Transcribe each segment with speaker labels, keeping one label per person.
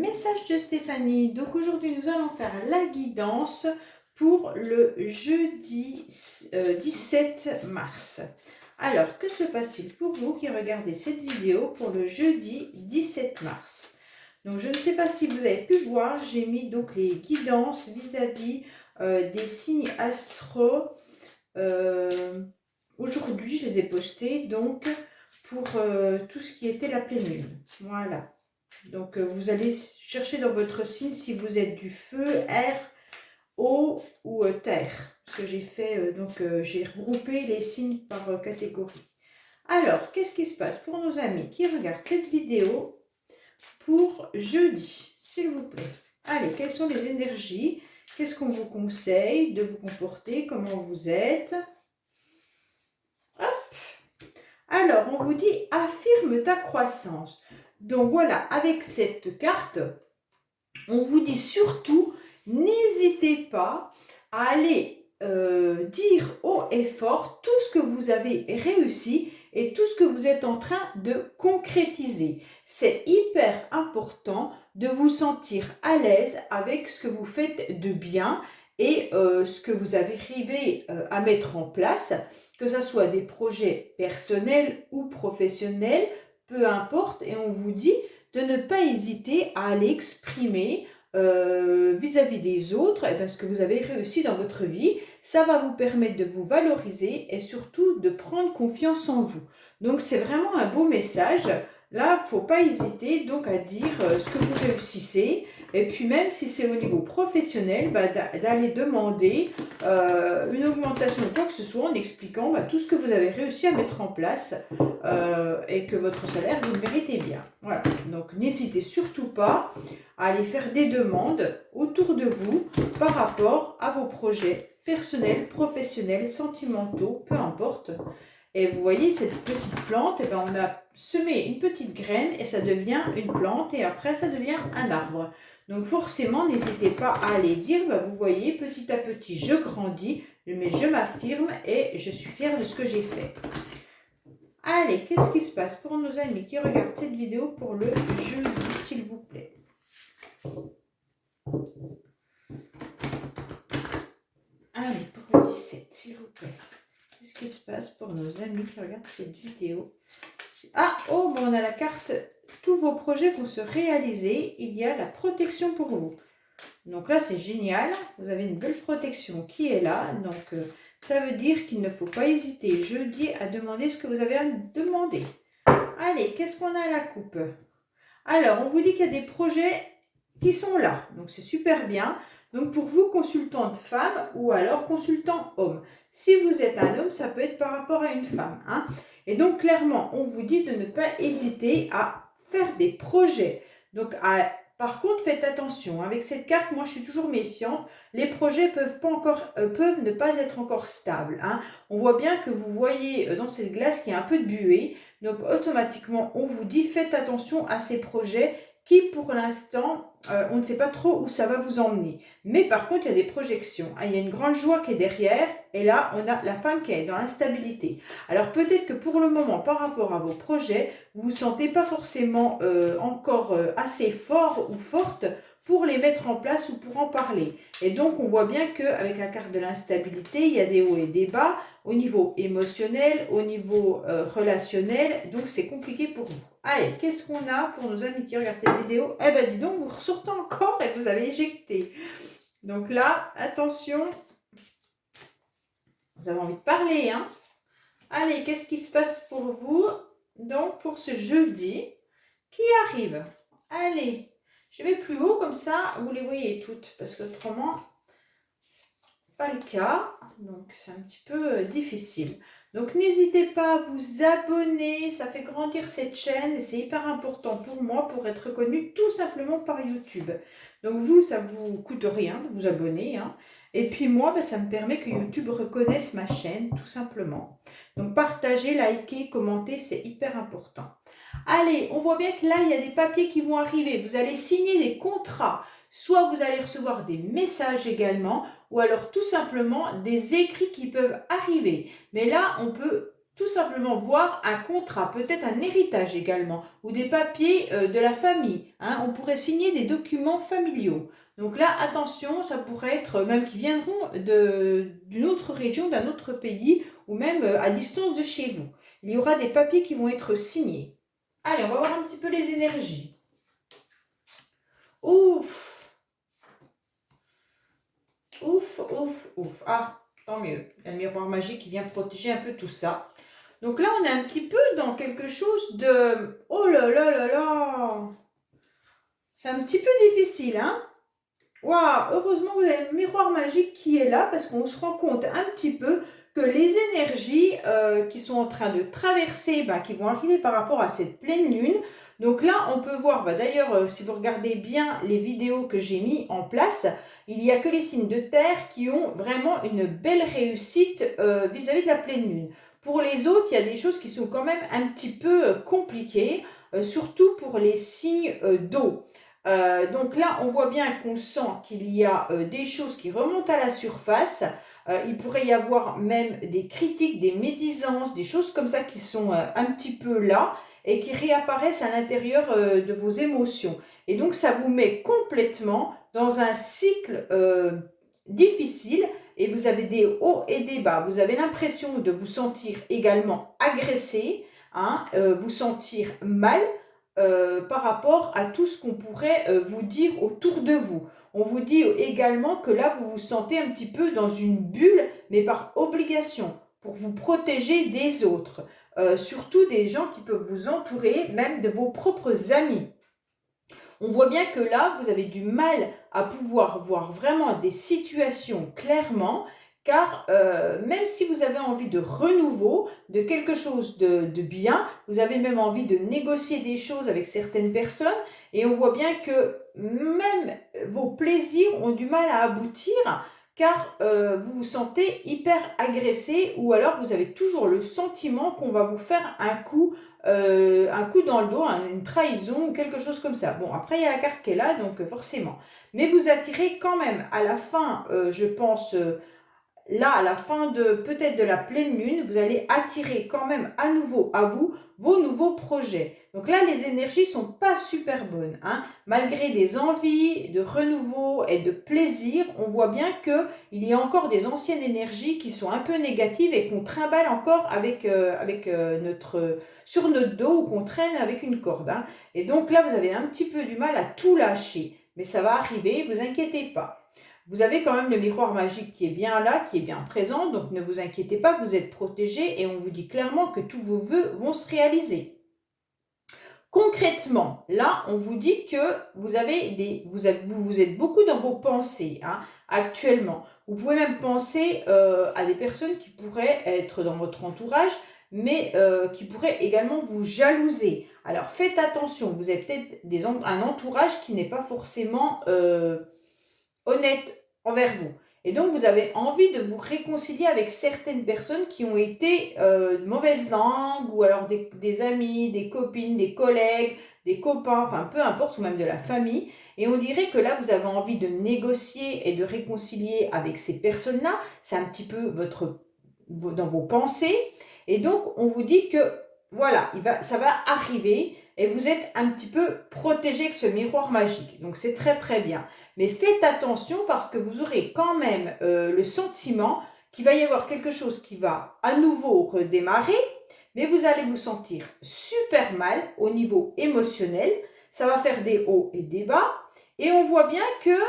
Speaker 1: Message de Stéphanie. Donc aujourd'hui nous allons faire la guidance pour le jeudi 17 mars. Alors que se passe-t-il pour vous qui regardez cette vidéo pour le jeudi 17 mars? Donc je ne sais pas si vous avez pu voir, j'ai mis donc les guidances vis-à-vis des signes astro. Aujourd'hui je les ai postés donc pour tout ce qui était la pleine lune. Voilà. Donc, vous allez chercher dans votre signe si vous êtes du feu, air, eau ou terre. Parce que j'ai fait, j'ai regroupé les signes par catégorie. Alors, qu'est-ce qui se passe pour nos amis qui regardent cette vidéo pour jeudi, s'il vous plaît? Allez, quelles sont les énergies? Qu'est-ce qu'on vous conseille de vous comporter? Comment vous êtes? Hop! Alors, on vous dit « Affirme ta croissance ». Donc voilà, avec cette carte, on vous dit surtout, n'hésitez pas à aller dire haut et fort tout ce que vous avez réussi et tout ce que vous êtes en train de concrétiser. C'est hyper important de vous sentir à l'aise avec ce que vous faites de bien et ce que vous avez arrivé à mettre en place, que ce soit des projets personnels ou professionnels, peu importe, et on vous dit de ne pas hésiter à l'exprimer vis-à-vis des autres, parce que vous avez réussi dans votre vie. Ça va vous permettre de vous valoriser et surtout de prendre confiance en vous. Donc c'est vraiment un beau message. Là, il ne faut pas hésiter donc à dire ce que vous réussissez. Et puis même si c'est au niveau professionnel, d'aller demander une augmentation ou quoi que ce soit en expliquant tout ce que vous avez réussi à mettre en place et que votre salaire, vous le méritez bien. Voilà. Donc n'hésitez surtout pas à aller faire des demandes autour de vous par rapport à vos projets personnels, professionnels, sentimentaux, peu importe. Et vous voyez cette petite plante, on a semé une petite graine et ça devient une plante et après ça devient un arbre. Donc forcément, n'hésitez pas à aller dire, vous voyez, petit à petit, je grandis, mais je m'affirme et je suis fière de ce que j'ai fait. Allez, qu'est-ce qui se passe pour nos amis qui regardent cette vidéo pour le jeudi, s'il vous plaît? Allez, pour le 17, s'il vous plaît. Qu'est-ce qui se passe pour nos amis qui regardent cette vidéo? Ah, oh, bon, on a la carte. Tous vos projets vont se réaliser. Il y a la protection pour vous. Donc là, c'est génial. Vous avez une belle protection qui est là. Donc, ça veut dire qu'il ne faut pas hésiter jeudi à demander ce que vous avez à demander. Allez, qu'est-ce qu'on a à la coupe? Alors, on vous dit qu'il y a des projets qui sont là. Donc, c'est super bien. Donc, pour vous, consultante femme ou alors consultant homme. Si vous êtes un homme, ça peut être par rapport à une femme. Hein. Et donc, clairement, on vous dit de ne pas hésiter à faire des projets. Donc, par contre, faites attention. Avec cette carte, moi, je suis toujours méfiante. Les projets peuvent ne pas être encore stables. Hein. On voit bien que vous voyez dans cette glace qu'il y a un peu de buée. Donc, automatiquement, on vous dit, faites attention à ces projets qui, pour l'instant, on ne sait pas trop où ça va vous emmener. Mais par contre, il y a des projections. Hein. Il y a une grande joie qui est derrière. Et là, on a la femme qui est dans l'instabilité. Alors, peut-être que pour le moment, par rapport à vos projets, vous ne vous sentez pas forcément encore assez fort ou forte pour les mettre en place ou pour en parler. Et donc, on voit bien qu'avec la carte de l'instabilité, il y a des hauts et des bas au niveau émotionnel, au niveau relationnel. Donc, c'est compliqué pour vous. Allez, qu'est-ce qu'on a pour nos amis qui regardent cette vidéo? Eh bien, dis donc, vous ressortez encore et vous avez éjecté. Donc là, attention. Vous avez envie de parler, hein? Allez, qu'est-ce qui se passe pour vous? Donc, pour ce jeudi qui arrive. Allez, je vais plus haut, comme ça, vous les voyez toutes. Parce qu'autrement, ce n'est pas le cas. Donc, c'est un petit peu difficile. Donc, n'hésitez pas à vous abonner. Ça fait grandir cette chaîne. Et c'est hyper important pour moi pour être reconnu tout simplement par YouTube. Donc, vous, ça ne vous coûte rien de vous abonner. Hein. Et puis moi, ça me permet que YouTube reconnaisse ma chaîne, tout simplement. Donc, partagez, likez, commentez, c'est hyper important. Allez, on voit bien que là, il y a des papiers qui vont arriver. Vous allez signer des contrats. Soit vous allez recevoir des messages également, ou alors tout simplement des écrits qui peuvent arriver. Mais là, on peut tout simplement voir un contrat, peut-être un héritage également, ou des papiers de la famille. Hein. On pourrait signer des documents familiaux. Donc là, attention, ça pourrait être même qui viendront d'une autre région, d'un autre pays, ou même à distance de chez vous. Il y aura des papiers qui vont être signés. Allez, on va voir un petit peu les énergies. Ouf, ouf, ouf, ouf. Ah, tant mieux. Il y a le miroir magique qui vient protéger un peu tout ça. Donc là, on est un petit peu dans quelque chose de... Oh là là là là! C'est un petit peu difficile, hein? Waouh! Heureusement, vous avez le miroir magique qui est là parce qu'on se rend compte un petit peu que les énergies qui sont en train de traverser, qui vont arriver par rapport à cette pleine lune. Donc là, on peut voir, d'ailleurs, si vous regardez bien les vidéos que j'ai mis en place, il n'y a que les signes de terre qui ont vraiment une belle réussite vis-à-vis de la pleine lune. Pour les autres, il y a des choses qui sont quand même un petit peu compliquées, surtout pour les signes d'eau. Donc là, on voit bien qu'on sent qu'il y a des choses qui remontent à la surface. Il pourrait y avoir même des critiques, des médisances, des choses comme ça qui sont un petit peu là et qui réapparaissent à l'intérieur de vos émotions. Et donc, ça vous met complètement dans un cycle difficile et vous avez des hauts et des bas. Vous avez l'impression de vous sentir également agressé, hein, vous sentir mal, par rapport à tout ce qu'on pourrait vous dire autour de vous. On vous dit également que là, vous vous sentez un petit peu dans une bulle, mais par obligation, pour vous protéger des autres. Surtout des gens qui peuvent vous entourer, même de vos propres amis. On voit bien que là, vous avez du mal à pouvoir voir vraiment des situations clairement, car même si vous avez envie de renouveau, de quelque chose de bien, vous avez même envie de négocier des choses avec certaines personnes, et on voit bien que même vos plaisirs ont du mal à aboutir, car vous vous sentez hyper agressé, ou alors vous avez toujours le sentiment qu'on va vous faire un coup dans le dos, une trahison ou quelque chose comme ça. Bon, après, il y a la carte qui est là, donc forcément. Mais vous attirez quand même à la fin, je pense, là, à la fin de peut-être de la pleine lune, vous allez attirer quand même à nouveau à vous vos nouveaux projets. Donc là, les énergies sont pas super bonnes. Hein. Malgré des envies de renouveau et de plaisir, on voit bien qu'il y a encore des anciennes énergies qui sont un peu négatives et qu'on trimballe encore sur notre dos ou qu'on traîne avec une corde. Hein. Et donc là, vous avez un petit peu du mal à tout lâcher. Mais ça va arriver, ne vous inquiétez pas. Vous avez quand même le miroir magique qui est bien là, qui est bien présent, donc ne vous inquiétez pas, vous êtes protégé et on vous dit clairement que tous vos vœux vont se réaliser. Concrètement, là, on vous dit que vous êtes beaucoup dans vos pensées actuellement. Vous pouvez même penser à des personnes qui pourraient être dans votre entourage, mais qui pourraient également vous jalouser. Alors faites attention, vous avez peut-être un entourage qui n'est pas forcément honnête envers vous. Et donc, vous avez envie de vous réconcilier avec certaines personnes qui ont été de mauvaise langue, ou alors des amis, des copines, des collègues, des copains, enfin peu importe, ou même de la famille. Et on dirait que là, vous avez envie de négocier et de réconcilier avec ces personnes-là. C'est un petit peu dans vos pensées. Et donc, on vous dit que voilà, ça va arriver et vous êtes un petit peu protégé avec ce miroir magique. Donc, c'est très très bien. Mais faites attention parce que vous aurez quand même le sentiment qu'il va y avoir quelque chose qui va à nouveau redémarrer, mais vous allez vous sentir super mal au niveau émotionnel. Ça va faire des hauts et des bas. Et on voit bien que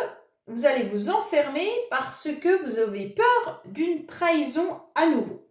Speaker 1: vous allez vous enfermer parce que vous avez peur d'une trahison à nouveau.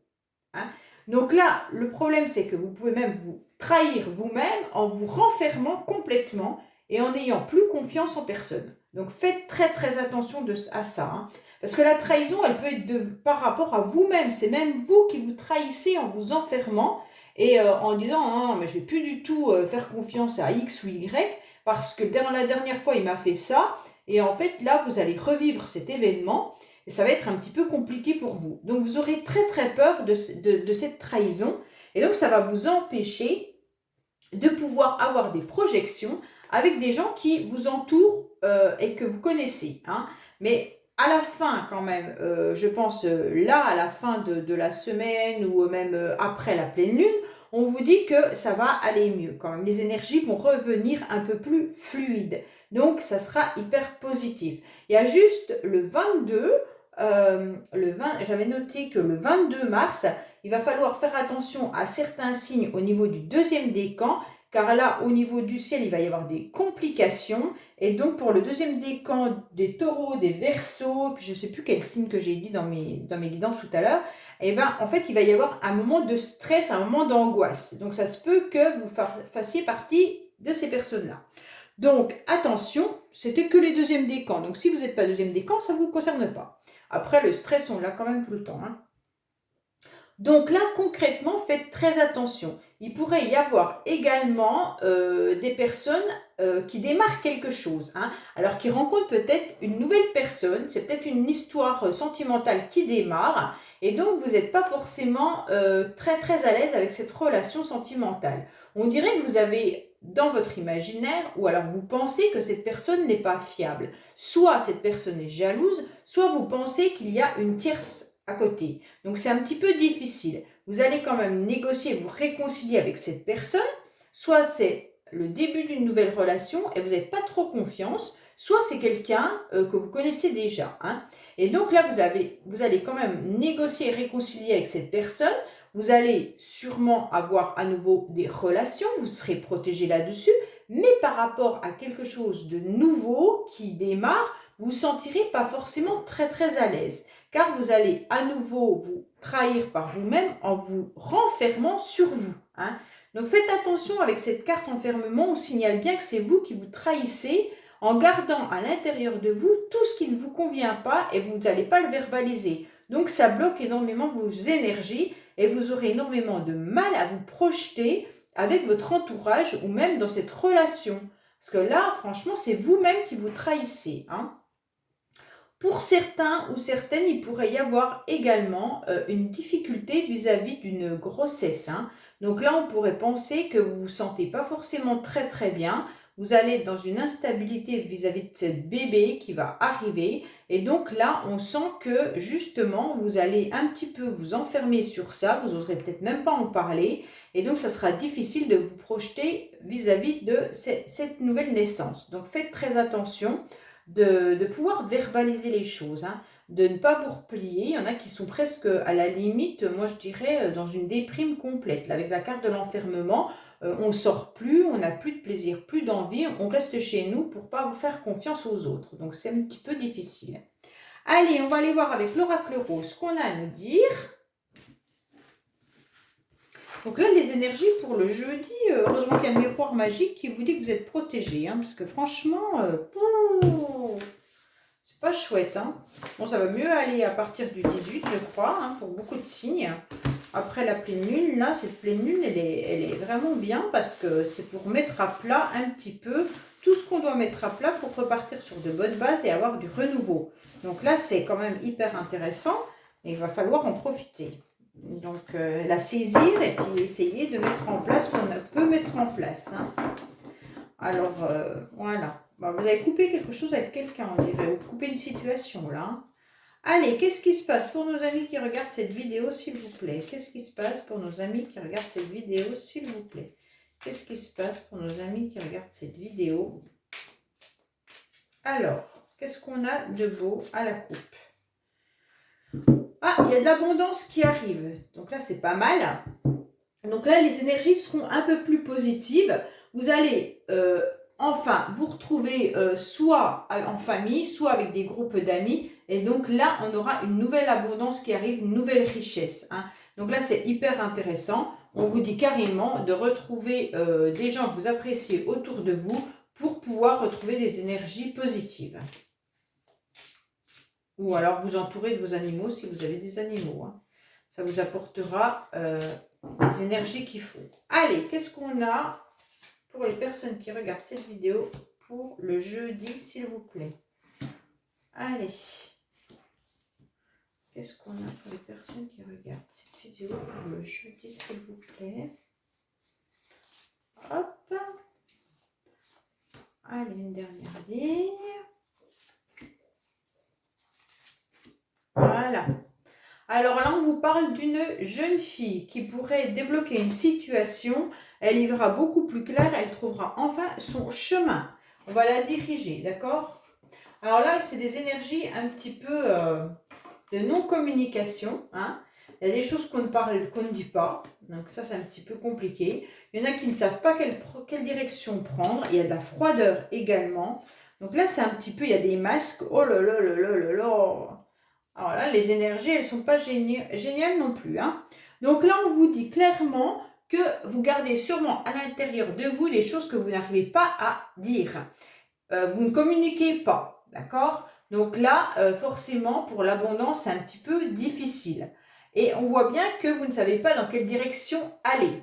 Speaker 1: Hein. Donc là, le problème, c'est que vous pouvez même vous trahir vous-même en vous renfermant complètement et en n'ayant plus confiance en personne. Donc faites très très attention à ça. Hein. Parce que la trahison, elle peut être par rapport à vous-même. C'est même vous qui vous trahissez en vous enfermant et en disant non, mais je ne vais plus du tout faire confiance à X ou Y parce que la dernière fois, il m'a fait ça. Et en fait, là, vous allez revivre cet événement. Et ça va être un petit peu compliqué pour vous. Donc, vous aurez très, très peur de cette trahison. Et donc, ça va vous empêcher de pouvoir avoir des projections avec des gens qui vous entourent et que vous connaissez. Hein. Mais à la fin quand même, je pense là, à la fin de la semaine ou même après la pleine lune, on vous dit que ça va aller mieux quand même. Les énergies vont revenir un peu plus fluides. Donc, ça sera hyper positif. Il y a juste le 22, j'avais noté que le 22 mars, il va falloir faire attention à certains signes au niveau du deuxième décan, car là, au niveau du ciel, il va y avoir des complications. Et donc, pour le deuxième décan des taureaux, des verseaux, puis je ne sais plus quel signe que j'ai dit dans mes guidances tout à l'heure, et ben, en fait, il va y avoir un moment de stress, un moment d'angoisse. Donc, ça se peut que vous fassiez partie de ces personnes-là. Donc, attention, c'était que les deuxièmes décans. Donc, si vous n'êtes pas deuxième décan, ça ne vous concerne pas. Après, le stress, on l'a quand même tout le temps. Hein. Donc là, concrètement, faites très attention. Il pourrait y avoir également des personnes qui démarrent quelque chose. Hein. Alors, qui rencontrent peut-être une nouvelle personne. C'est peut-être une histoire sentimentale qui démarre. Et donc, vous n'êtes pas forcément très très à l'aise avec cette relation sentimentale. On dirait que vous avez dans votre imaginaire, ou alors vous pensez que cette personne n'est pas fiable. Soit cette personne est jalouse, soit vous pensez qu'il y a une tierce à côté. Donc c'est un petit peu difficile. Vous allez quand même négocier, vous réconcilier avec cette personne. Soit c'est le début d'une nouvelle relation et vous n'avez pas trop confiance, soit c'est quelqu'un que vous connaissez déjà. Hein. Et donc là, vous allez quand même négocier et réconcilier avec cette personne. Vous allez sûrement avoir à nouveau des relations, vous serez protégé là-dessus, mais par rapport à quelque chose de nouveau qui démarre, vous ne vous sentirez pas forcément très très à l'aise, car vous allez à nouveau vous trahir par vous-même en vous renfermant sur vous. Hein. Donc faites attention avec cette carte enfermement, on signale bien que c'est vous qui vous trahissez en gardant à l'intérieur de vous tout ce qui ne vous convient pas et vous n'allez pas le verbaliser. Donc ça bloque énormément vos énergies et vous aurez énormément de mal à vous projeter avec votre entourage ou même dans cette relation. Parce que là, franchement, c'est vous-même qui vous trahissez. Hein. Pour certains ou certaines, il pourrait y avoir également une difficulté vis-à-vis d'une grossesse. Hein. Donc là, on pourrait penser que vous ne vous sentez pas forcément très très bien. Vous allez être dans une instabilité vis-à-vis de ce bébé qui va arriver. Et donc là, on sent que justement, vous allez un petit peu vous enfermer sur ça. Vous n'oserez peut-être même pas en parler. Et donc, ça sera difficile de vous projeter vis-à-vis de cette nouvelle naissance. Donc, faites très attention de pouvoir verbaliser les choses, hein, de ne pas vous replier. Il y en a qui sont presque à la limite, moi je dirais, dans une déprime complète. Là, avec la carte de l'enfermement, on ne sort plus, on n'a plus de plaisir, plus d'envie, on reste chez nous pour ne pas faire confiance aux autres. Donc c'est un petit peu difficile. Allez, on va aller voir avec l'oracle rose ce qu'on a à nous dire. Donc là, les énergies pour le jeudi, heureusement qu'il y a le miroir magique qui vous dit que vous êtes protégé, hein, parce que franchement, c'est pas chouette. Hein. Bon, ça va mieux aller à partir du 18, je crois, hein, pour beaucoup de signes. Après la pleine lune, là, cette pleine lune, elle est vraiment bien parce que c'est pour mettre à plat un petit peu tout ce qu'on doit mettre à plat pour repartir sur de bonnes bases et avoir du renouveau. Donc là, c'est quand même hyper intéressant et il va falloir en profiter. Donc, la saisir et puis essayer de mettre en place ce qu'on peut mettre en place. Hein. Alors, voilà. Bon, vous avez coupé quelque chose avec quelqu'un, on dirait, ou coupé une situation, là. Hein. Allez, qu'est-ce qui se passe pour nos amis qui regardent cette vidéo, s'il vous plaît? Qu'est-ce qui se passe pour nos amis qui regardent cette vidéo, s'il vous plaît? Qu'est-ce qui se passe pour nos amis qui regardent cette vidéo? Alors, qu'est-ce qu'on a de beau à la coupe? Ah, il y a de l'abondance qui arrive. Donc là, c'est pas mal. Donc là, les énergies seront un peu plus positives. Vous allez enfin vous retrouver soit en famille, soit avec des groupes d'amis. Et donc là, on aura une nouvelle abondance qui arrive, une nouvelle richesse. Hein. Donc là, c'est hyper intéressant. On vous dit carrément de retrouver des gens que vous appréciez autour de vous pour pouvoir retrouver des énergies positives. Ou alors vous entourer de vos animaux si vous avez des animaux. Hein. Ça vous apportera les énergies qu'il faut. Allez, qu'est-ce qu'on a pour les personnes qui regardent cette vidéo pour le jeudi, s'il vous plaît? Allez. Qu'est-ce qu'on a pour les personnes qui regardent cette vidéo pour le jeudi, s'il vous plaît? Hop. Allez, une dernière ligne. Alors là, on vous parle d'une jeune fille qui pourrait débloquer une situation. Elle y verra beaucoup plus clair. Elle trouvera enfin son chemin. On va la diriger, d'accord? Alors là, c'est des énergies un petit peu de non-communication. Hein. Il y a des choses qu'on ne parle, qu'on ne dit pas. Donc ça, c'est un petit peu compliqué. Il y en a qui ne savent pas quelle direction prendre. Il y a de la froideur également. Donc là, c'est un petit peu, il y a des masques. Oh là là là là là là. Alors là, les énergies, elles ne sont pas géniales non plus. Hein. Donc là, on vous dit clairement que vous gardez sûrement à l'intérieur de vous des choses que vous n'arrivez pas à dire. Vous ne communiquez pas, d'accord? Donc là, forcément, pour l'abondance, c'est un petit peu difficile. Et on voit bien que vous ne savez pas dans quelle direction aller.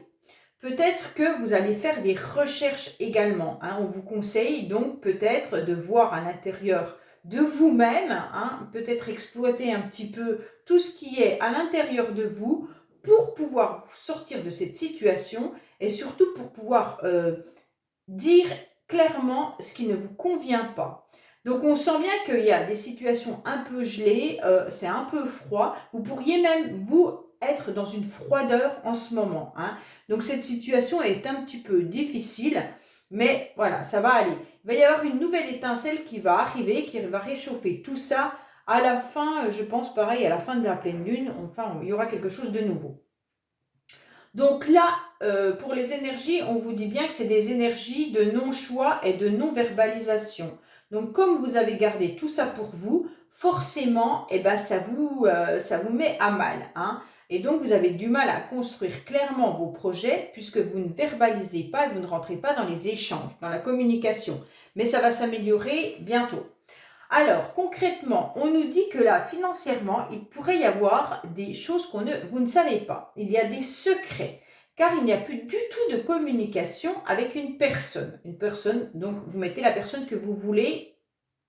Speaker 1: Peut-être que vous allez faire des recherches également. Hein. On vous conseille donc peut-être de voir à l'intérieur de vous-même, hein, peut-être exploiter un petit peu tout ce qui est à l'intérieur de vous pour pouvoir sortir de cette situation et surtout pour pouvoir dire clairement ce qui ne vous convient pas. Donc on sent bien qu'il y a des situations un peu gelées, c'est un peu froid. Vous pourriez même vous être dans une froideur en ce moment. Hein. Donc cette situation est un petit peu difficile, mais voilà, ça va aller. Il va y avoir une nouvelle étincelle qui va arriver, qui va réchauffer tout ça. À la fin, je pense pareil, à la fin de la pleine lune, enfin, il y aura quelque chose de nouveau. Donc là, pour les énergies, on vous dit bien que c'est des énergies de non-choix et de non-verbalisation. Donc comme vous avez gardé tout ça pour vous, forcément, eh ben, ça vous met à mal. Hein. Et donc vous avez du mal à construire clairement vos projets puisque vous ne verbalisez pas et vous ne rentrez pas dans les échanges, dans la communication. Mais ça va s'améliorer bientôt. Alors, concrètement, on nous dit que là, financièrement, il pourrait y avoir des choses vous ne savez pas. Il y a des secrets, car il n'y a plus du tout de communication avec une personne. Une personne, donc vous mettez la personne que vous voulez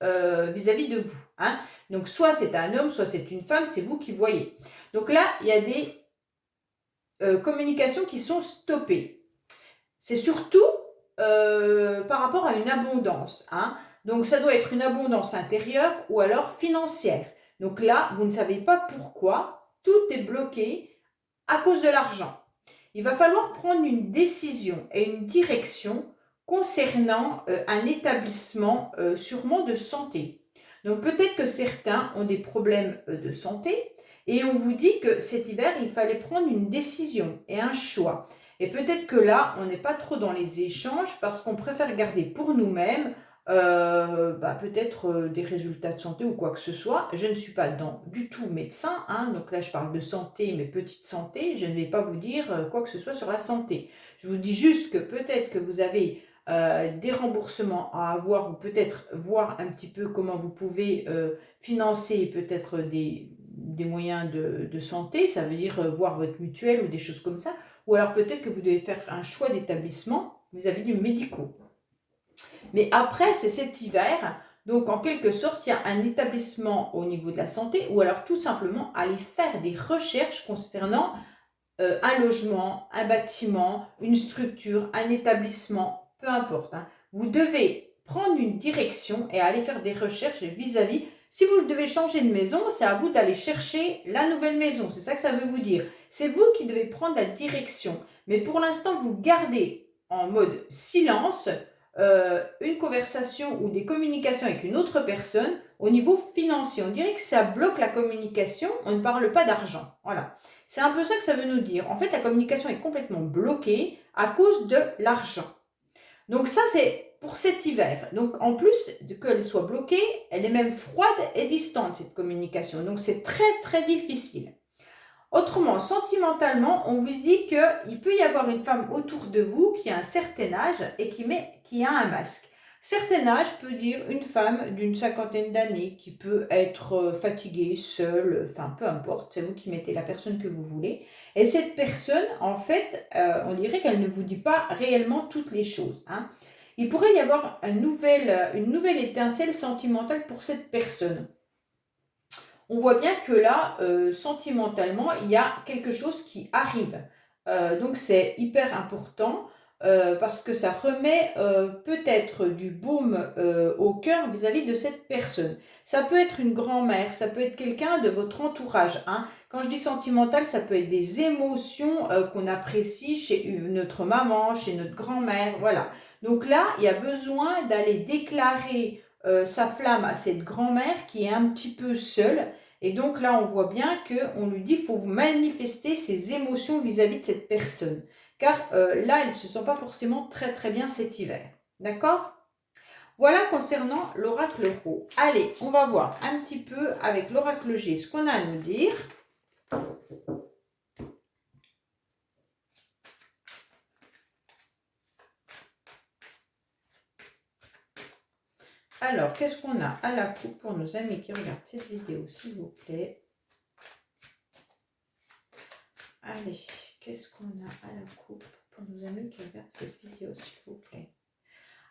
Speaker 1: vis-à-vis de vous. Hein. Donc, soit c'est un homme, soit c'est une femme, c'est vous qui voyez. Donc là, il y a des communications qui sont stoppées. C'est surtout par rapport à une abondance. Hein. Donc, ça doit être une abondance intérieure ou alors financière. Donc là, vous ne savez pas pourquoi. Tout est bloqué à cause de l'argent. Il va falloir prendre une décision et une direction concernant un établissement sûrement de santé. Donc, peut-être que certains ont des problèmes de santé et on vous dit que cet hiver, il fallait prendre une décision et un choix. Et peut-être que là, on n'est pas trop dans les échanges parce qu'on préfère garder pour nous-mêmes peut-être des résultats de santé ou quoi que ce soit. Je ne suis pas du tout médecin, hein, donc là je parle de santé, mais petite santé. Je ne vais pas vous dire quoi que ce soit sur la santé. Je vous dis juste que peut-être que vous avez des remboursements à avoir ou peut-être voir un petit peu comment vous pouvez financer peut-être des moyens de santé. Ça veut dire voir votre mutuelle ou des choses comme ça. Ou alors peut-être que vous devez faire un choix d'établissement vis-à-vis du médicaux. Mais après, c'est cet hiver, donc en quelque sorte, il y a un établissement au niveau de la santé ou alors tout simplement aller faire des recherches concernant un logement, un bâtiment, une structure, un établissement, peu importe. Hein. Vous devez prendre une direction et aller faire des recherches vis-à-vis. Si vous devez changer de maison, c'est à vous d'aller chercher la nouvelle maison. C'est ça que ça veut vous dire. C'est vous qui devez prendre la direction. Mais pour l'instant, vous gardez en mode silence une conversation ou des communications avec une autre personne au niveau financier. On dirait que ça bloque la communication. On ne parle pas d'argent. Voilà. C'est un peu ça que ça veut nous dire. En fait, la communication est complètement bloquée à cause de l'argent. Donc ça, c'est pour cet hiver. Donc en plus qu'elle soit bloquée, elle est même froide et distante, cette communication. Donc c'est très, très difficile. Autrement, sentimentalement, on vous dit qu'il peut y avoir une femme autour de vous qui a un certain âge et qui a un masque. Certain âge peut dire une femme d'une cinquantaine d'années qui peut être fatiguée, seule, enfin peu importe, c'est vous qui mettez la personne que vous voulez. Et cette personne, en fait, on dirait qu'elle ne vous dit pas réellement toutes les choses. Hein. Il pourrait y avoir une nouvelle étincelle sentimentale pour cette personne. On voit bien que là, sentimentalement, il y a quelque chose qui arrive. Donc c'est hyper important. parce que ça remet peut-être du baume au cœur vis-à-vis de cette personne. Ça peut être une grand-mère, ça peut être quelqu'un de votre entourage, hein. Quand je dis sentimental, ça peut être des émotions qu'on apprécie chez notre maman, chez notre grand-mère, voilà. Donc là, il y a besoin d'aller déclarer sa flamme à cette grand-mère qui est un petit peu seule. Et donc là, on voit bien qu'on lui dit qu'il faut manifester ses émotions vis-à-vis de cette personne. Car là, elle ne se sent pas forcément très très bien cet hiver. D'accord? Voilà concernant l'oracle Rho. Allez, on va voir un petit peu avec l'oracle G ce qu'on a à nous dire. Alors, qu'est-ce qu'on a à la coupe pour nos amis qui regardent cette vidéo, s'il vous plaît? Allez, qu'est-ce qu'on a à la coupe pour nos amis qui regardent cette vidéo, s'il vous plaît?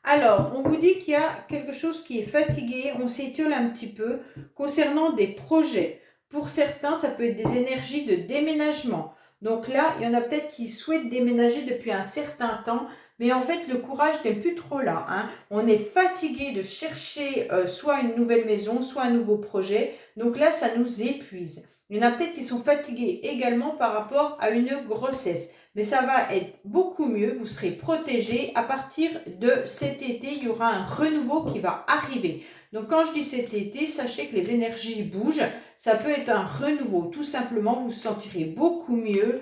Speaker 1: Alors, on vous dit qu'il y a quelque chose qui est fatigué, on s'étiole un petit peu concernant des projets. Pour certains, ça peut être des énergies de déménagement. Donc là, il y en a peut-être qui souhaitent déménager depuis un certain temps, mais en fait, le courage n'est plus trop là, hein. On est fatigué de chercher soit une nouvelle maison, soit un nouveau projet. Donc là, ça nous épuise. Il y en a peut-être qui sont fatigués également par rapport à une grossesse. Mais ça va être beaucoup mieux, vous serez protégé. À partir de cet été, il y aura un renouveau qui va arriver. Donc quand je dis cet été, sachez que les énergies bougent. Ça peut être un renouveau, tout simplement, vous vous sentirez beaucoup mieux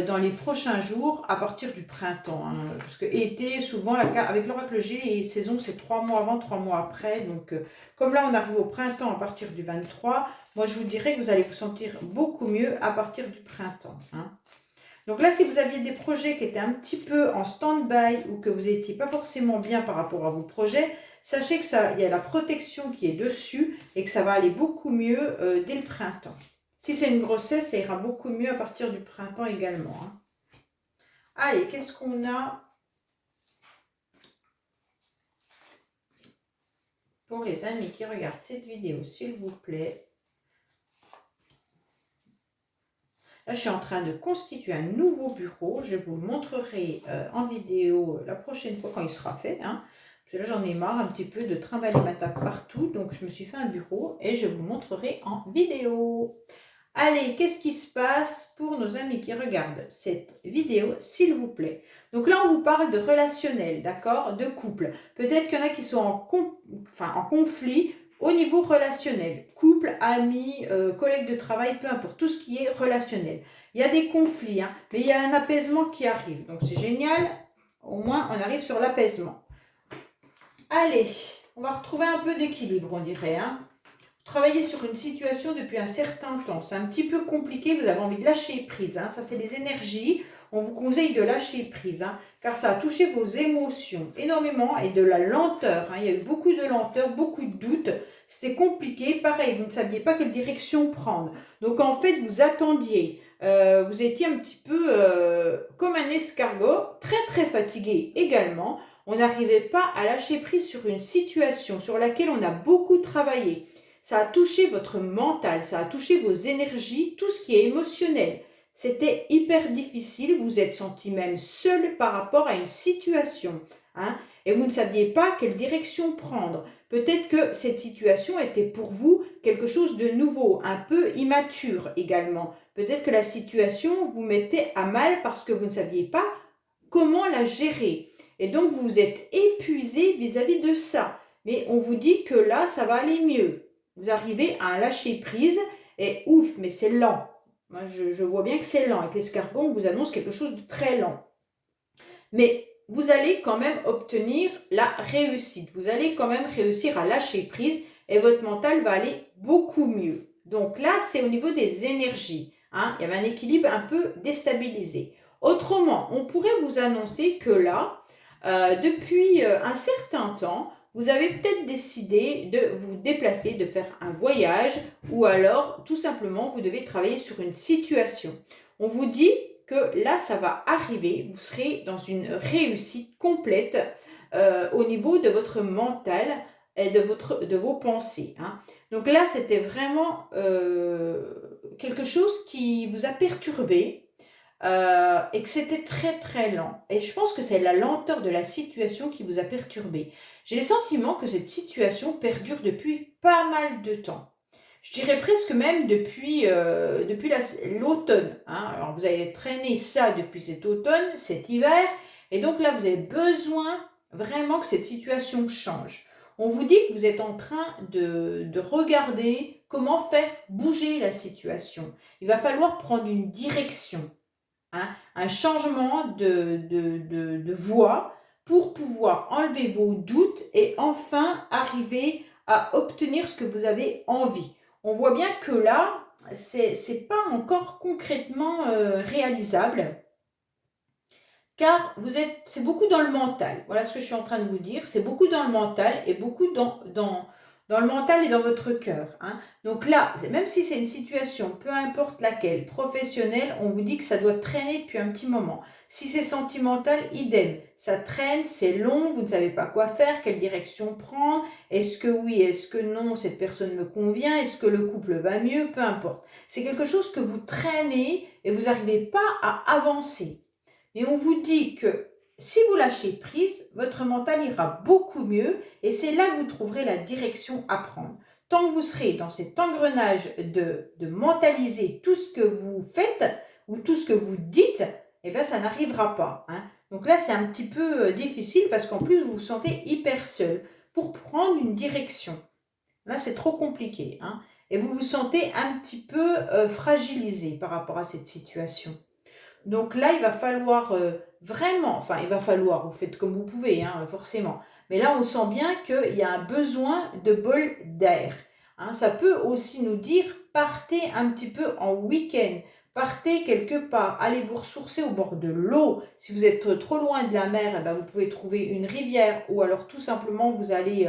Speaker 1: dans les prochains jours à partir du printemps, hein. Parce que été, souvent, avec l'oracle G, les saisons, c'est 3 mois avant, 3 mois après. Donc comme là, on arrive au printemps à partir du 23, moi je vous dirais que vous allez vous sentir beaucoup mieux à partir du printemps, hein. Donc là, si vous aviez des projets qui étaient un petit peu en stand-by ou que vous n'étiez pas forcément bien par rapport à vos projets, sachez que ça, il y a la protection qui est dessus et que ça va aller beaucoup mieux dès le printemps. Si c'est une grossesse, ça ira beaucoup mieux à partir du printemps également, hein. Allez, qu'est-ce qu'on a pour les amis qui regardent cette vidéo, s'il vous plaît? Là, je suis en train de constituer un nouveau bureau. Je vous le montrerai en vidéo la prochaine fois quand il sera fait, hein. Parce que là, j'en ai marre un petit peu de trimballer ma table partout. Donc, je me suis fait un bureau et je vous le montrerai en vidéo. Allez, qu'est-ce qui se passe pour nos amis qui regardent cette vidéo, s'il vous plaît? Donc là, on vous parle de relationnel, d'accord? De couple. Peut-être qu'il y en a qui sont en conflit au niveau relationnel. Couple, amis, collègues de travail, peu importe, tout ce qui est relationnel. Il y a des conflits, hein, mais il y a un apaisement qui arrive. Donc c'est génial, au moins on arrive sur l'apaisement. Allez, on va retrouver un peu d'équilibre, on dirait, hein. Travailler sur une situation depuis un certain temps, c'est un petit peu compliqué, vous avez envie de lâcher prise, hein. Ça c'est des énergies, on vous conseille de lâcher prise, hein, car ça a touché vos émotions énormément et de la lenteur, hein. Il y a eu beaucoup de lenteur, beaucoup de doutes, c'était compliqué, pareil, vous ne saviez pas quelle direction prendre. Donc en fait, vous attendiez, vous étiez un petit peu comme un escargot, très très fatigué également. On n'arrivait pas à lâcher prise sur une situation sur laquelle on a beaucoup travaillé. Ça a touché votre mental, ça a touché vos énergies, tout ce qui est émotionnel. C'était hyper difficile, vous êtes senti même seul par rapport à une situation, hein, et vous ne saviez pas quelle direction prendre. Peut-être que cette situation était pour vous quelque chose de nouveau, un peu immature également. Peut-être que la situation vous mettait à mal parce que vous ne saviez pas comment la gérer. Et donc vous êtes épuisé vis-à-vis de ça. Mais on vous dit que là, ça va aller mieux. Vous arrivez à un lâcher prise et ouf, mais c'est lent. Moi, je vois bien que c'est lent. Avec l'escargot, on vous annonce quelque chose de très lent. Mais vous allez quand même obtenir la réussite. Vous allez quand même réussir à lâcher prise et votre mental va aller beaucoup mieux. Donc là, c'est au niveau des énergies, hein. Il y avait un équilibre un peu déstabilisé. Autrement, on pourrait vous annoncer que là, depuis un certain temps, vous avez peut-être décidé de vous déplacer, de faire un voyage, ou alors tout simplement vous devez travailler sur une situation. On vous dit que là, ça va arriver, vous serez dans une réussite complète au niveau de votre mental et de vos pensées, hein. Donc là, c'était vraiment quelque chose qui vous a perturbé. et que c'était très très lent. Et je pense que c'est la lenteur de la situation qui vous a perturbé. J'ai le sentiment que cette situation perdure depuis pas mal de temps. Je dirais presque même depuis l'automne. Hein. Alors vous avez traîné ça depuis cet automne, cet hiver, et donc là vous avez besoin vraiment que cette situation change. On vous dit que vous êtes en train de regarder comment faire bouger la situation. Il va falloir prendre une direction, hein, un changement de voie pour pouvoir enlever vos doutes et enfin arriver à obtenir ce que vous avez envie. On voit bien que là, c'est pas encore concrètement réalisable, car c'est beaucoup dans le mental. Voilà ce que je suis en train de vous dire. C'est beaucoup dans le mental et beaucoup dans le mental et dans votre cœur. Hein. Donc là, même si c'est une situation, peu importe laquelle, professionnelle, on vous dit que ça doit traîner depuis un petit moment. Si c'est sentimental, idem. Ça traîne, c'est long, vous ne savez pas quoi faire, quelle direction prendre. Est-ce que oui, est-ce que non, cette personne me convient, est-ce que le couple va mieux, peu importe. C'est quelque chose que vous traînez et vous n'arrivez pas à avancer. Et on vous dit que si vous lâchez prise, votre mental ira beaucoup mieux et c'est là que vous trouverez la direction à prendre. Tant que vous serez dans cet engrenage de mentaliser tout ce que vous faites ou tout ce que vous dites, eh bien ça n'arrivera pas. Hein. Donc là, c'est un petit peu difficile parce qu'en plus, vous vous sentez hyper seul pour prendre une direction. Là, c'est trop compliqué. Hein. Et vous vous sentez un petit peu fragilisé par rapport à cette situation. Donc là, il va falloir vraiment, enfin il va falloir, vous faites comme vous pouvez, hein, forcément. Mais là, on sent bien qu'il y a un besoin de bol d'air. Hein. Ça peut aussi nous dire, partez un petit peu en week-end, partez quelque part, allez vous ressourcer au bord de l'eau. Si vous êtes trop loin de la mer, eh ben, vous pouvez trouver une rivière ou alors tout simplement vous allez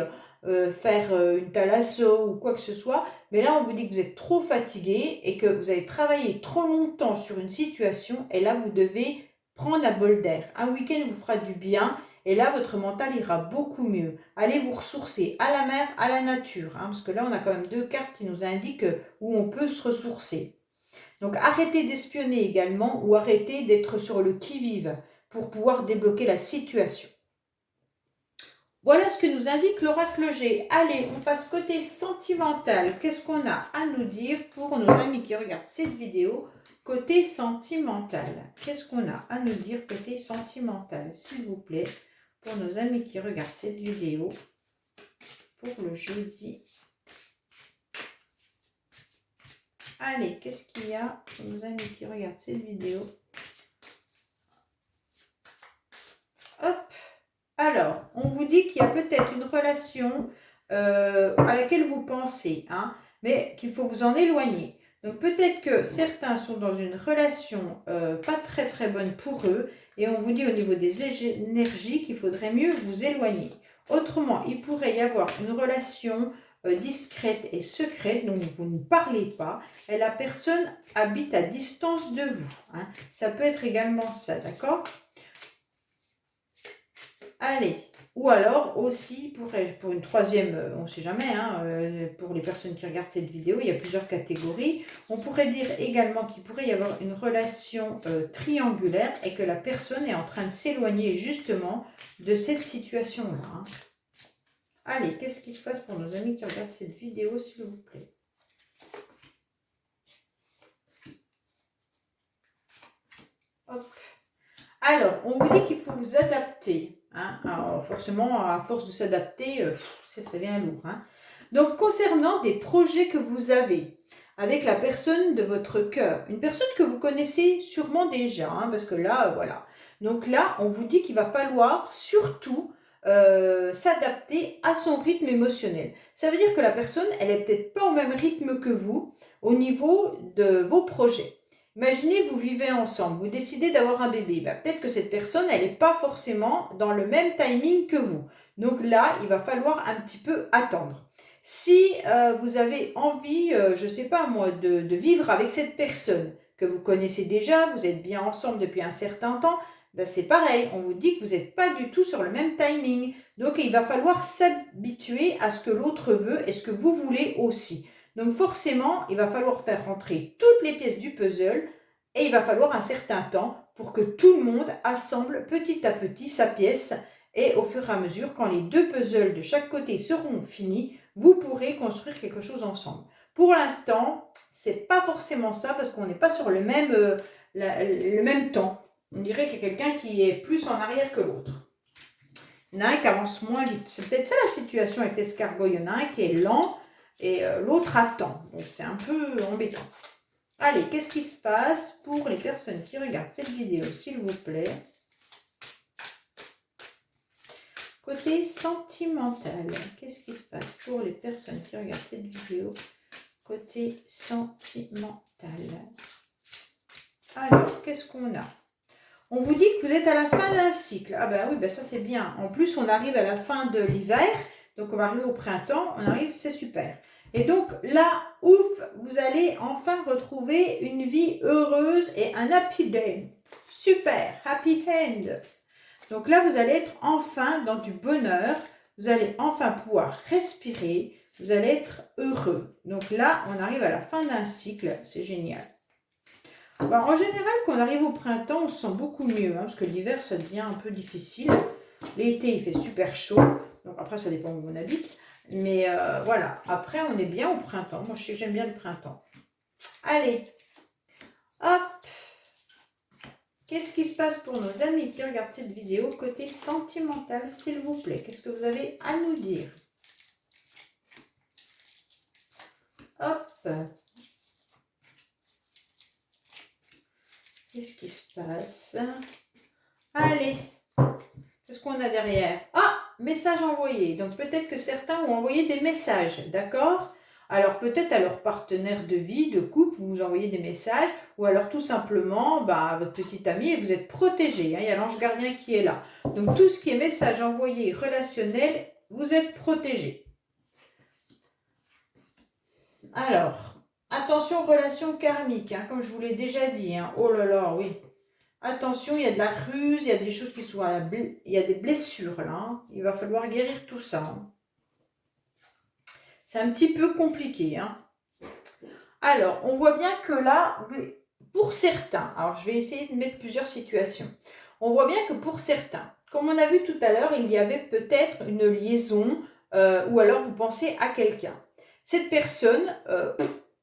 Speaker 1: faire une thalasso ou quoi que ce soit. Mais là, on vous dit que vous êtes trop fatigué et que vous avez travaillé trop longtemps sur une situation et là, vous devez prendre un bol d'air. Un week-end vous fera du bien et là, votre mental ira beaucoup mieux. Allez vous ressourcer à la mer, à la nature, hein, parce que là, on a quand même 2 cartes qui nous indiquent où on peut se ressourcer. Donc, arrêtez d'espionner également ou arrêtez d'être sur le qui-vive pour pouvoir débloquer la situation. Voilà ce que nous indique l'oracle G. Allez, on passe côté sentimental. Qu'est-ce qu'on a à nous dire pour nos amis qui regardent cette vidéo côté sentimental? Qu'est-ce qu'on a à nous dire côté sentimental, s'il vous plaît, pour nos amis qui regardent cette vidéo pour le jeudi? Allez, qu'est-ce qu'il y a pour nos amis qui regardent cette vidéo? Hop! Alors, on vous dit qu'il y a peut-être une relation à laquelle vous pensez, hein, mais qu'il faut vous en éloigner. Donc peut-être que certains sont dans une relation pas très très bonne pour eux et on vous dit au niveau des énergies qu'il faudrait mieux vous éloigner. Autrement, il pourrait y avoir une relation discrète et secrète dont vous ne parlez pas et la personne habite à distance de vous. Hein. Ça peut être également ça, d'accord ? Allez, ou alors aussi, pour une troisième, on ne sait jamais, hein, pour les personnes qui regardent cette vidéo, il y a plusieurs catégories. On pourrait dire également qu'il pourrait y avoir une relation triangulaire et que la personne est en train de s'éloigner justement de cette situation-là. Hein. Allez, qu'est-ce qui se passe pour nos amis qui regardent cette vidéo, s'il vous plaît? Hop. Alors, on vous dit qu'il faut vous adapter. Hein. Alors, forcément, à force de s'adapter, ça devient lourd. Hein. Donc, concernant des projets que vous avez avec la personne de votre cœur, une personne que vous connaissez sûrement déjà, hein, parce que là, voilà. Donc là, on vous dit qu'il va falloir surtout s'adapter à son rythme émotionnel. Ça veut dire que la personne, elle n'est peut-être pas au même rythme que vous au niveau de vos projets. Imaginez, vous vivez ensemble, vous décidez d'avoir un bébé. Ben, peut-être que cette personne, elle n'est pas forcément dans le même timing que vous. Donc là, il va falloir un petit peu attendre. Si vous avez envie, je ne sais pas moi, de vivre avec cette personne que vous connaissez déjà, vous êtes bien ensemble depuis un certain temps, ben c'est pareil, on vous dit que vous n'êtes pas du tout sur le même timing. Donc il va falloir s'habituer à ce que l'autre veut et ce que vous voulez aussi. Donc forcément, il va falloir faire rentrer toutes les pièces du puzzle et il va falloir un certain temps pour que tout le monde assemble petit à petit sa pièce et au fur et à mesure, quand les 2 puzzles de chaque côté seront finis, vous pourrez construire quelque chose ensemble. Pour l'instant, c'est pas forcément ça parce qu'on n'est pas sur le même temps. On dirait qu'il y a quelqu'un qui est plus en arrière que l'autre. Il y en a un qui avance moins vite. C'est peut-être ça la situation avec l'escargot. Il y en a un qui est lent et l'autre attend. Donc c'est un peu embêtant. Allez, qu'est-ce qui se passe pour les personnes qui regardent cette vidéo, s'il vous plaît? Côté sentimental, qu'est-ce qui se passe pour les personnes qui regardent cette vidéo? Côté sentimental. Alors, qu'est-ce qu'on a? On vous dit que vous êtes à la fin d'un cycle. Ah ben oui, ben ça c'est bien. En plus, on arrive à la fin de l'hiver. Donc, on va arriver au printemps. On arrive, c'est super. Et donc, là, ouf, vous allez enfin retrouver une vie heureuse et un happy end. Super, happy end. Donc là, vous allez être enfin dans du bonheur. Vous allez enfin pouvoir respirer. Vous allez être heureux. Donc là, on arrive à la fin d'un cycle. C'est génial. Ben, en général, quand on arrive au printemps, on se sent beaucoup mieux. Parce que l'hiver, ça devient un peu difficile. L'été, il fait super chaud. Donc après, ça dépend où on habite. Mais voilà. Après, on est bien au printemps. Moi, je sais que j'aime bien le printemps. Allez. Hop. Qu'est-ce qui se passe pour nos amis qui regardent cette vidéo côté sentimental, s'il vous plaît? Qu'est-ce que vous avez à nous dire? Hop. Qu'est-ce qui se passe? Allez. Qu'est-ce qu'on a derrière? Ah, message envoyé. Donc peut-être que certains ont envoyé des messages, d'accord? Alors peut-être à leur partenaire de vie, de couple, vous vous envoyez des messages, ou alors tout simplement à votre petite amie et vous êtes protégé. Hein, il y a l'ange gardien qui est là. Donc tout ce qui est message envoyé relationnel, vous êtes protégé. Alors, attention relation karmique, hein, comme je vous l'ai déjà dit. Hein. Oh là là, oui. Attention, il y a de la ruse, il y a des choses qui sont il y a des blessures là. Hein. Il va falloir guérir tout ça. Hein. C'est un petit peu compliqué. Hein. Alors, on voit bien que là, pour certains, alors je vais essayer de mettre plusieurs situations. On voit bien que pour certains, comme on a vu tout à l'heure, il y avait peut-être une liaison ou alors vous pensez à quelqu'un. Cette personne,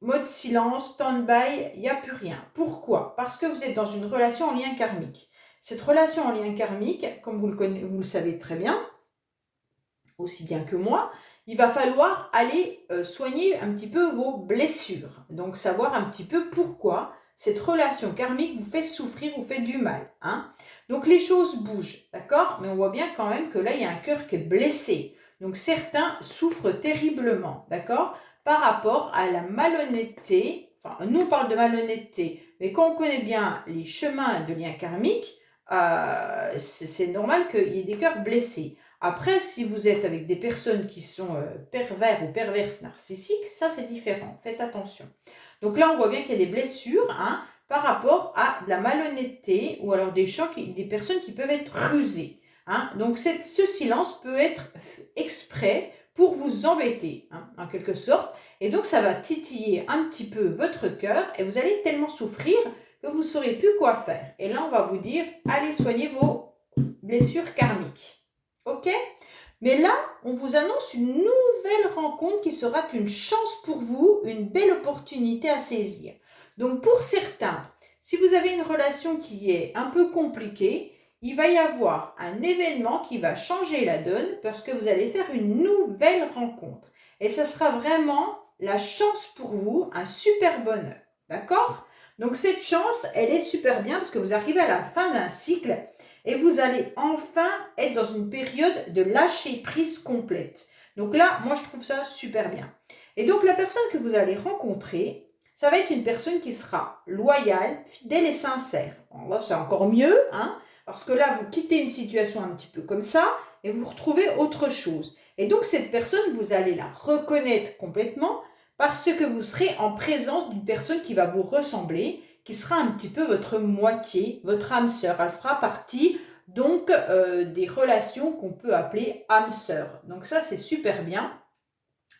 Speaker 1: mode silence, stand-by, il n'y a plus rien. Pourquoi? Parce que vous êtes dans une relation en lien karmique. Cette relation en lien karmique, comme vous le savez très bien, aussi bien que moi, il va falloir aller soigner un petit peu vos blessures. Donc, savoir un petit peu pourquoi cette relation karmique vous fait souffrir, vous fait du mal. Hein. Donc, les choses bougent, d'accord? Mais on voit bien quand même que là, il y a un cœur qui est blessé. Donc, certains souffrent terriblement, d'accord? Par rapport à la malhonnêteté. Enfin, nous, on parle de malhonnêteté. Mais quand on connaît bien les chemins de lien karmique, c'est normal qu'il y ait des cœurs blessés. Après, si vous êtes avec des personnes qui sont pervers ou perverses narcissiques, ça c'est différent, faites attention. Donc là, on voit bien qu'il y a des blessures hein, par rapport à de la malhonnêteté ou alors des personnes qui peuvent être rusées. Hein. Donc ce silence peut être exprès pour vous embêter, hein, en quelque sorte. Et donc ça va titiller un petit peu votre cœur et vous allez tellement souffrir que vous ne saurez plus quoi faire. Et là, on va vous dire, allez soigner vos blessures karmiques. Ok? Mais là, on vous annonce une nouvelle rencontre qui sera une chance pour vous, une belle opportunité à saisir. Donc pour certains, si vous avez une relation qui est un peu compliquée, il va y avoir un événement qui va changer la donne parce que vous allez faire une nouvelle rencontre. Et ça sera vraiment la chance pour vous, un super bonheur. D'accord? Donc cette chance, elle est super bien parce que vous arrivez à la fin d'un cycle et vous allez enfin être dans une période de lâcher prise complète. Donc là, moi je trouve ça super bien. Et donc la personne que vous allez rencontrer, ça va être une personne qui sera loyale, fidèle et sincère. Alors là, c'est encore mieux, hein, parce que là, vous quittez une situation un petit peu comme ça et vous retrouvez autre chose. Et donc cette personne, vous allez la reconnaître complètement parce que vous serez en présence d'une personne qui va vous ressembler, qui sera un petit peu votre moitié, votre âme sœur. Elle fera partie donc des relations qu'on peut appeler âme sœur. Donc ça, c'est super bien,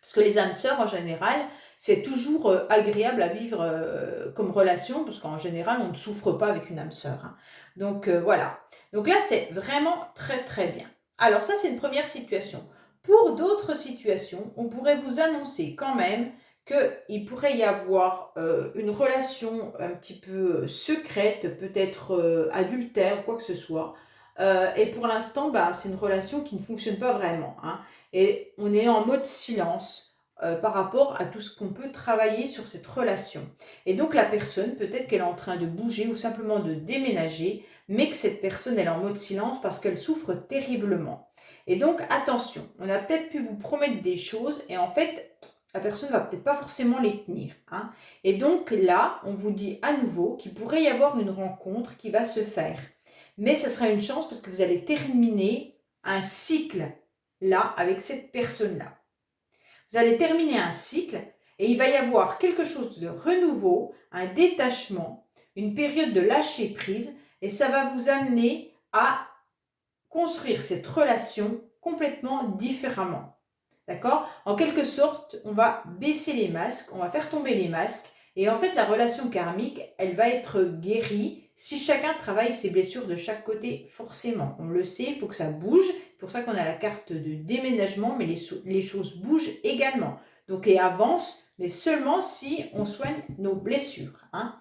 Speaker 1: parce que les âmes sœurs, en général, c'est toujours agréable à vivre comme relation, parce qu'en général, on ne souffre pas avec une âme sœur, hein. Donc voilà. Donc là, c'est vraiment très très bien. Alors ça, c'est une première situation. Pour d'autres situations, on pourrait vous annoncer quand même qu'il pourrait y avoir une relation un petit peu secrète, peut-être adultère, quoi que ce soit. Et pour l'instant, bah, c'est une relation qui ne fonctionne pas vraiment, hein. Et on est en mode silence par rapport à tout ce qu'on peut travailler sur cette relation. Et donc la personne, peut-être qu'elle est en train de bouger ou simplement de déménager, mais que cette personne, elle est en mode silence parce qu'elle souffre terriblement. Et donc attention, on a peut-être pu vous promettre des choses et en fait, la personne ne va peut-être pas forcément les tenir, hein. Et donc là, on vous dit à nouveau qu'il pourrait y avoir une rencontre qui va se faire. Mais ce sera une chance parce que vous allez terminer un cycle là avec cette personne-là. Vous allez terminer un cycle et il va y avoir quelque chose de renouveau, un détachement, une période de lâcher prise et ça va vous amener à construire cette relation complètement différemment. D'accord? En quelque sorte, on va baisser les masques, on va faire tomber les masques et en fait la relation karmique, elle va être guérie si chacun travaille ses blessures de chaque côté, forcément. On le sait, il faut que ça bouge. C'est pour ça qu'on a la carte de déménagement, mais les choses bougent également. Donc, et avancent, mais seulement si on soigne nos blessures, hein.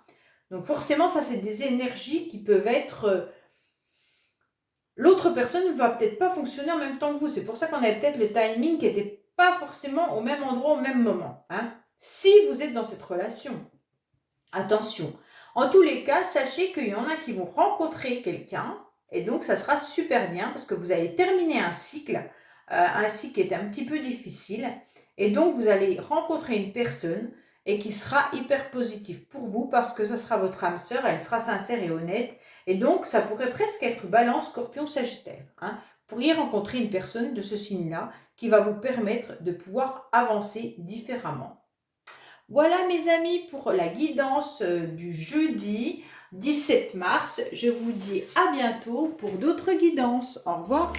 Speaker 1: Donc forcément, ça, c'est des énergies qui peuvent être... l'autre personne ne va peut-être pas fonctionner en même temps que vous. C'est pour ça qu'on avait peut-être le timing qui n'était pas forcément au même endroit, au même moment, hein. Si vous êtes dans cette relation, attention. En tous les cas, sachez qu'il y en a qui vont rencontrer quelqu'un et donc ça sera super bien parce que vous allez terminer un cycle qui est un petit peu difficile et donc vous allez rencontrer une personne et qui sera hyper positive pour vous parce que ça sera votre âme sœur, elle sera sincère et honnête et donc ça pourrait presque être Balance, Scorpion, Sagittaire, hein. Vous pourriez rencontrer une personne de ce signe-là qui va vous permettre de pouvoir avancer différemment. Voilà mes amis pour la guidance du jeudi 17 mars. Je vous dis à bientôt pour d'autres guidances. Au revoir.